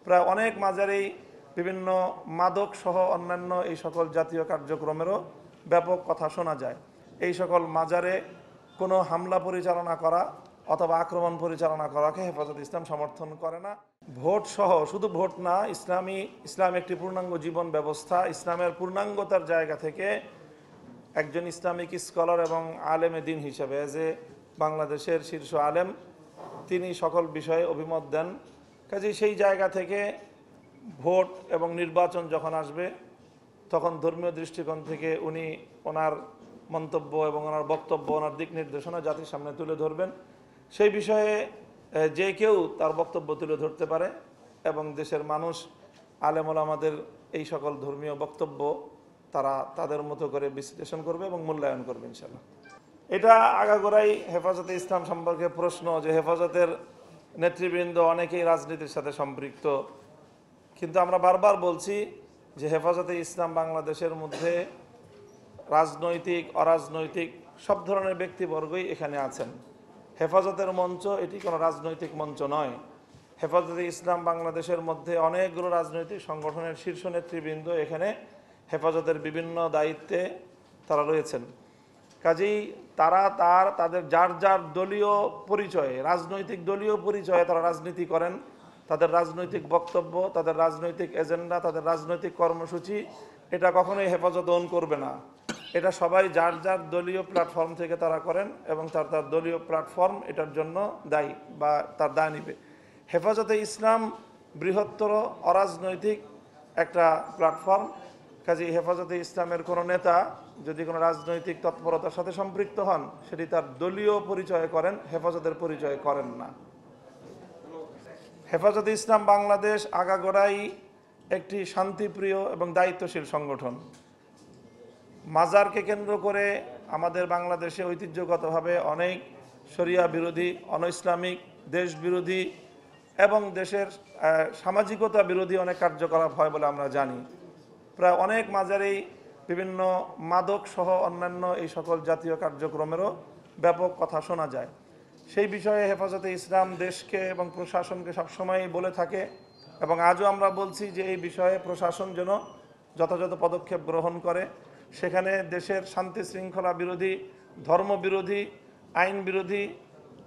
প্রায় অনেক মাজারেই বিভিন্ন মাদক সহ অন্যান্য এই সকল জাতীয় কার্যক্রমেরও ব্যাপক কথা শোনা যায়। এই সকল মাজারে কোনো হামলা পরিচালনা করা অথবা আক্রমণ পরিচালনা করাকে হেফাজত ইসলাম সমর্থন করে না। ভোট সহ, শুধু ভোট না, ইসলাম একটি পূর্ণাঙ্গ জীবন ব্যবস্থা। ইসলামের পূর্ণাঙ্গতার জায়গা থেকে একজন ইসলামিক স্কলার এবং আলেমে দিন হিসেবে যে বাংলাদেশের শীর্ষ আলেম, তিনি সকল বিষয়ে অভিমত দেন। কাজেই সেই জায়গা থেকে ভোট এবং নির্বাচন যখন আসবে তখন ধর্মীয় দৃষ্টিকোণ থেকে উনি ওনার মন্তব্য এবং ওনার বক্তব্য, ওনার দিক নির্দেশনা জাতির সামনে তুলে ধরবেন। সেই বিষয়ে যে কেউ তার বক্তব্য তুলে ধরতে পারে এবং দেশের মানুষ আলেম ওলামাদের এই সকল ধর্মীয় বক্তব্য তারা তাদের মতো করে বিশ্লেষণ করবে এবং মূল্যায়ন করবে ইনশাআল্লাহ। এটা আগাগোড়াই হেফাজতে ইসলাম সম্পর্কে প্রশ্ন যে হেফাজতের নেতৃবৃন্দ অনেকেই রাজনীতির সাথে সম্পৃক্ত, কিন্তু আমরা বারবার বলছি যে হেফাজতে ইসলাম বাংলাদেশের মধ্যে রাজনৈতিক অরাজনৈতিক সব ধরনের ব্যক্তিবর্গই এখানে আছেন। হেফাজতের মঞ্চ এটি কোনো রাজনৈতিক মঞ্চ নয়। হেফাজতে ইসলাম বাংলাদেশের মধ্যে অনেকগুলো রাজনৈতিক সংগঠনের শীর্ষ নেতৃবৃন্দ এখানে হেফাজতের বিভিন্ন দায়িত্বে তারা রয়েছেন। কাজেই তারা তাদের যার যার দলীয় পরিচয়ে, রাজনৈতিক দলীয় পরিচয়ে তারা রাজনীতি করেন। তাদের রাজনৈতিক বক্তব্য, তাদের রাজনৈতিক এজেন্ডা, তাদের রাজনৈতিক কর্মসূচি এটা কখনোই হেফাজত ওন করবে না। এটা সবাই যার যার দলীয় প্ল্যাটফর্ম থেকে তারা করেন এবং তার দলীয় প্ল্যাটফর্ম এটার জন্য দায়ী বা তার দায় নিবে। হেফাজতে ইসলাম বৃহত্তর অরাজনৈতিক একটা প্ল্যাটফর্ম। কাজেই হেফাজতে ইসলামের কোনো নেতা যদি কোনো রাজনৈতিক তৎপরতার সাথে সম্পৃক্ত হন, সেটি তার দলীয় পরিচয় করেন, হেফাজতের পরিচয় করেন না। হেফাজতে ইসলাম বাংলাদেশ আগাগোড়াই একটি শান্তিপ্রিয় এবং দায়িত্বশীল সংগঠন। মাজারকে কেন্দ্র করে আমাদের বাংলাদেশে ঐতিহ্যগতভাবে অনেক শরিয়া বিরোধী, অনইসলামিক, দেশ বিরোধী এবং দেশের সামাজিকতা বিরোধী অনেক কার্যকলাপ হয় বলে আমরা জানি। প্রায় অনেক মাজারেই বিভিন্ন মাদক সহ অন্যান্য এই সকল জাতীয় কার্যক্রমেরও ব্যাপক কথা শোনা যায়। সেই বিষয়ে হেফাজতে ইসলাম দেশকে এবং প্রশাসনকে সবসময়ই বলে থাকে এবং আজও আমরা বলছি যে এই বিষয়ে প্রশাসন যেন যথাযথ পদক্ষেপ গ্রহণ করে। সেখানে দেশের শান্তি শৃঙ্খলা বিরোধী, ধর্ম বিরোধী, আইন বিরোধী,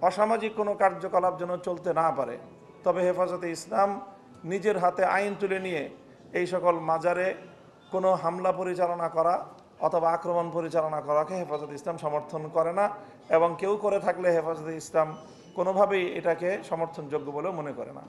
অসামাজিক কোনো কার্যকলাপ যেন চলতে না পারে। তবে হেফাজতে ইসলাম নিজের হাতে আইন তুলে নিয়ে এই সকল মাজারে কোনো হামলা পরিচালনা করা অথবা আক্রমণ পরিচালনা করাকে হেফাজতে ইসলাম সমর্থন করে না এবং কেউ করে থাকলে হেফাজতে ইসলাম কোনোভাবেই এটাকে সমর্থনযোগ্য বলেও মনে করে না।